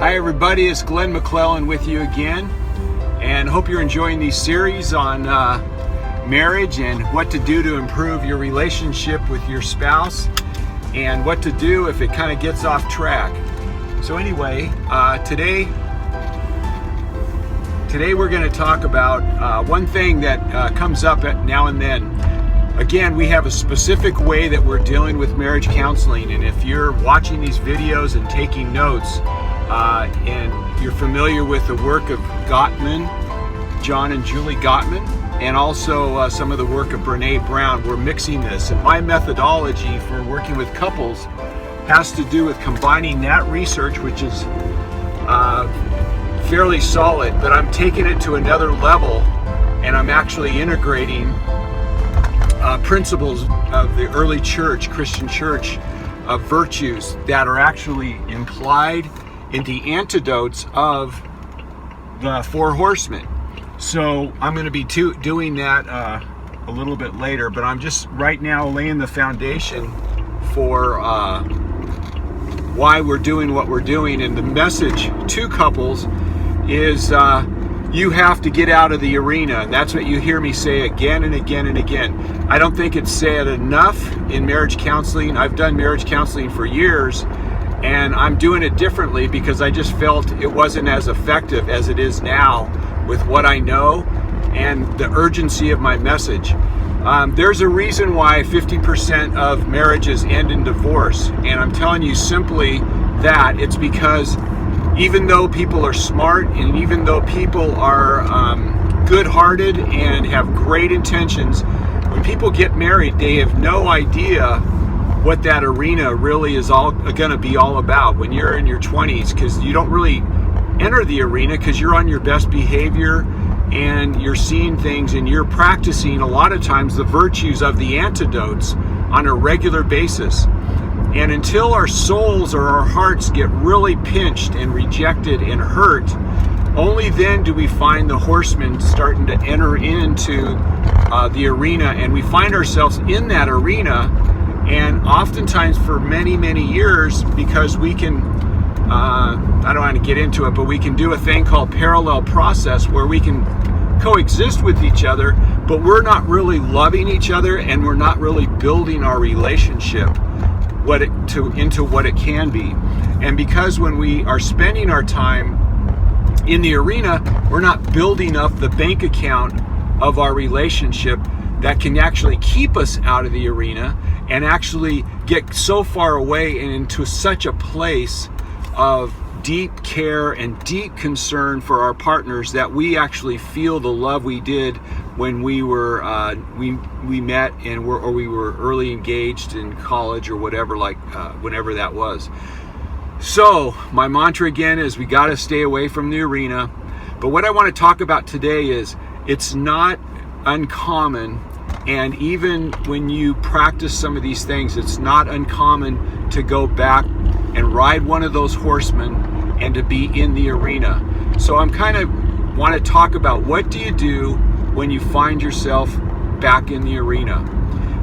Hi everybody, it's Glenn McClellan with you again, and hope you're enjoying these series on marriage and what to do to improve your relationship with your spouse and what to do if it kind of gets off track. So anyway, today we're going to talk about one thing that comes up now and then. Again, we have a specific way that we're dealing with marriage counseling, and if you're watching these videos and taking notes, and you're familiar with the work of Gottman, John and Julie Gottman, and also some of the work of Brene Brown, we're mixing this. And my methodology for working with couples has to do with combining that research, which is fairly solid, but I'm taking it to another level, and I'm actually integrating principles of the early church, Christian church, of virtues that are actually implied in the antidotes of the four horsemen. So I'm going to be doing that a little bit later, but I'm just right now laying the foundation for why we're doing what we're doing. And the message to couples is you have to get out of the arena, and that's what you hear me say again and again and again. I don't think it's said enough in marriage counseling. I've done marriage counseling for years, and I'm doing it differently because I just felt it wasn't as effective as it is now with what I know and the urgency of my message. There's a reason why 50% of marriages end in divorce, and I'm telling you simply that it's because even though people are smart and even though people are good-hearted and have great intentions, when people get married, they have no idea what that arena really is all going to be all about when you're in your 20s, because you don't really enter the arena because you're on your best behavior and you're seeing things and you're practicing a lot of times the virtues of the antidotes on a regular basis. And until our souls or our hearts get really pinched and rejected and hurt, only then do we find the horsemen starting to enter into the arena, and we find ourselves in that arena. And oftentimes for many, many years, because we can, I don't want to get into it, but we can do a thing called parallel process where we can coexist with each other, but we're not really loving each other and we're not really building our relationship into what it can be. And because when we are spending our time in the arena, we're not building up the bank account of our relationship that can actually keep us out of the arena and actually get so far away and into such a place of deep care and deep concern for our partners that we actually feel the love we did when we were we met and we were early engaged in college or whatever, whenever that was. So my mantra again is we got to stay away from the arena. But what I want to talk about today is it's not uncommon, and even when you practice some of these things, it's not uncommon to go back and ride one of those horsemen and to be in the arena. So I'm kind of want to talk about what do you do when you find yourself back in the arena.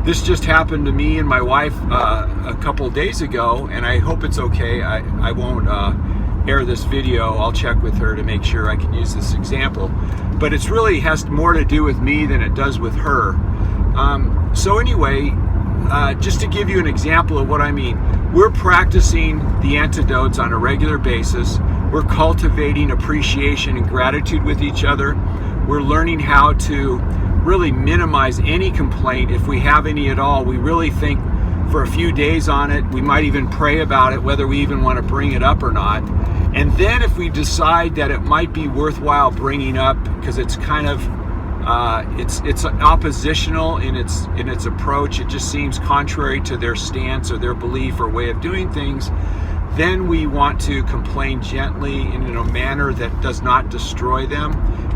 This just happened to me and my wife a couple of days ago, and I hope it's okay. I won't air this video. I'll check with her to make sure I can use this example. But it's really has more to do with me than it does with her. So anyway, just to give you an example of what I mean, we're practicing the antidotes on a regular basis. We're cultivating appreciation and gratitude with each other. We're learning how to really minimize any complaint if we have any at all. We really think for a few days on it. We might even pray about it, whether we even want to bring it up or not. And then if we decide that it might be worthwhile bringing up because it's kind of it's oppositional in its approach, it just seems contrary to their stance or their belief or way of doing things, then we want to complain gently and in a manner that does not destroy them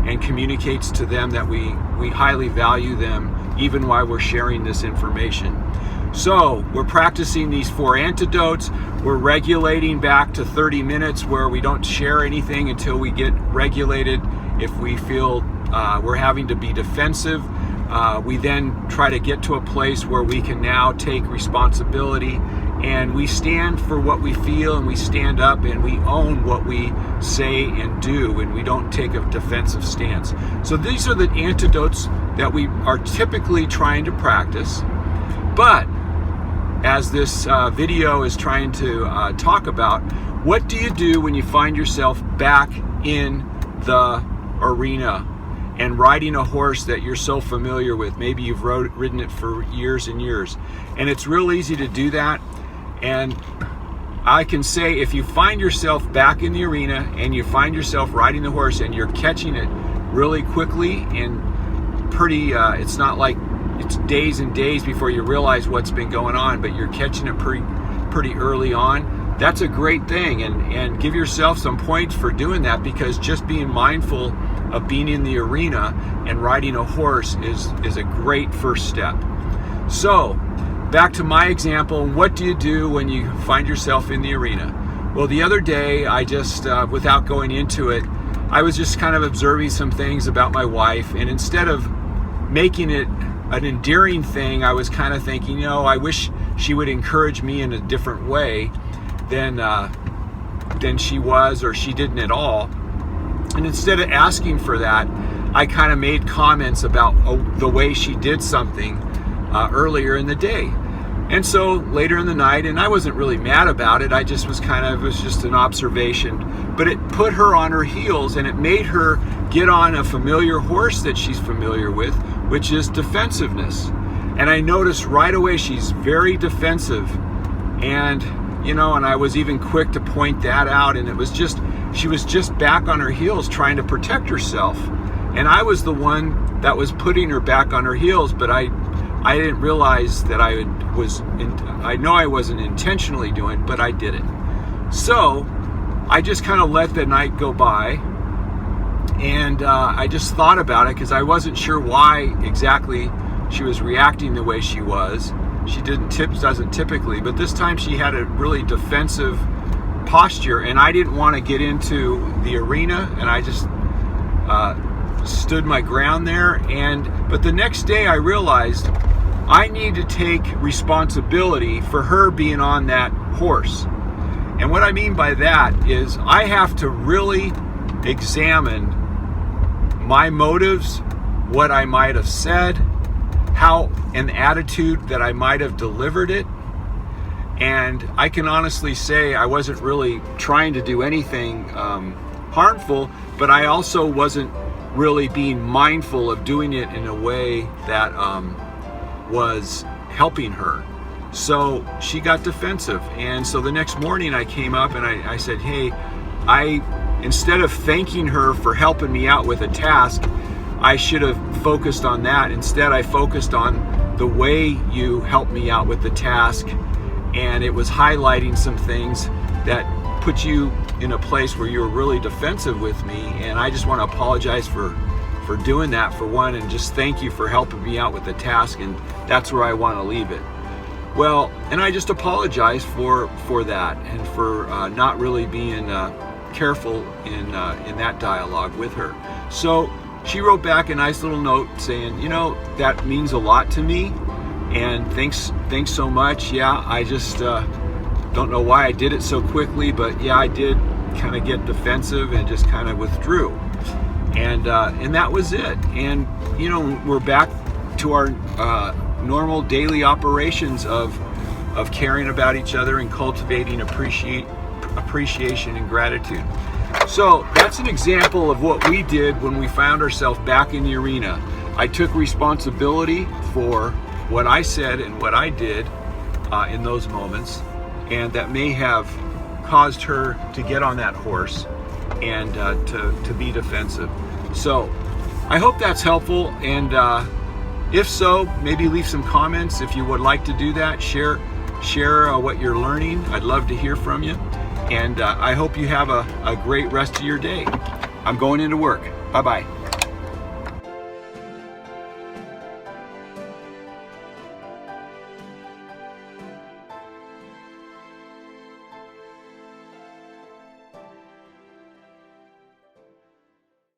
and communicates to them that we highly value them even while we're sharing this information. So we're practicing these four antidotes. We're regulating back to 30 minutes where we don't share anything until we get regulated. If we feel we're having to be defensive, We then try to get to a place where we can now take responsibility, and we stand for what we feel, and we stand up and we own what we say and do, and we don't take a defensive stance. So these are the antidotes that we are typically trying to practice. But as this video is trying to talk about, what do you do when you find yourself back in the arena and riding a horse that you're so familiar with? Maybe you've ridden it for years and years, and it's real easy to do that. And I can say, if you find yourself back in the arena and you find yourself riding the horse and you're catching it really quickly and pretty, it's not like it's days and days before you realize what's been going on, but you're catching it pretty early on, that's a great thing. And give yourself some points for doing that, because just being mindful of being in the arena and riding a horse is a great first step. So back to my example, what do you do when you find yourself in the arena? Well, the other day, I just, without going into it, I was just kind of observing some things about my wife, and instead of making it an endearing thing, I was kind of thinking, I wish she would encourage me in a different way than she was, or she didn't at all. And instead of asking for that, I kind of made comments about the way she did something earlier in the day. And so later in the night, and I wasn't really mad about it, it was just an observation, but it put her on her heels, and it made her get on a familiar horse that she's familiar with, which is defensiveness. And I noticed right away she's very defensive, and and I was even quick to point that out, and she was just back on her heels trying to protect herself, and I was the one that was putting her back on her heels, but I didn't realize that I know I wasn't intentionally doing it, but I did it. So I just kind of let the night go by, and I just thought about it, because I wasn't sure why exactly she was reacting the way she was. She doesn't typically, but this time she had a really defensive posture, and I didn't want to get into the arena, and I just stood my ground there. But the next day I realized I need to take responsibility for her being on that horse. And what I mean by that is I have to really examine my motives, what I might have said, how an attitude that I might have delivered it. And I can honestly say I wasn't really trying to do anything harmful, but I also wasn't really being mindful of doing it in a way that was helping her. So she got defensive. And so the next morning I came up and I said, hey, instead of thanking her for helping me out with a task, I should have focused on that. Instead, I focused on the way you helped me out with the task, and it was highlighting some things that put you in a place where you were really defensive with me. And I just want to apologize for doing that, for one, and just thank you for helping me out with the task, and that's where I want to leave it. Well, and I just apologize for that, and for not really being careful in that dialogue with her. So she wrote back a nice little note saying, that means a lot to me, and thanks so much. Yeah, I just don't know why I did it so quickly, but yeah, I did kind of get defensive and just kind of withdrew. And that was it. And we're back to our normal daily operations of caring about each other and cultivating appreciation and gratitude. So that's an example of what we did when we found ourselves back in the arena. I took responsibility for what I said and what I did in those moments, and that may have caused her to get on that horse and to be defensive. So I hope that's helpful, and if so, maybe leave some comments if you would like to do that. Share what you're learning. I'd love to hear from you. And I hope you have a great rest of your day. I'm going into work. Bye-bye.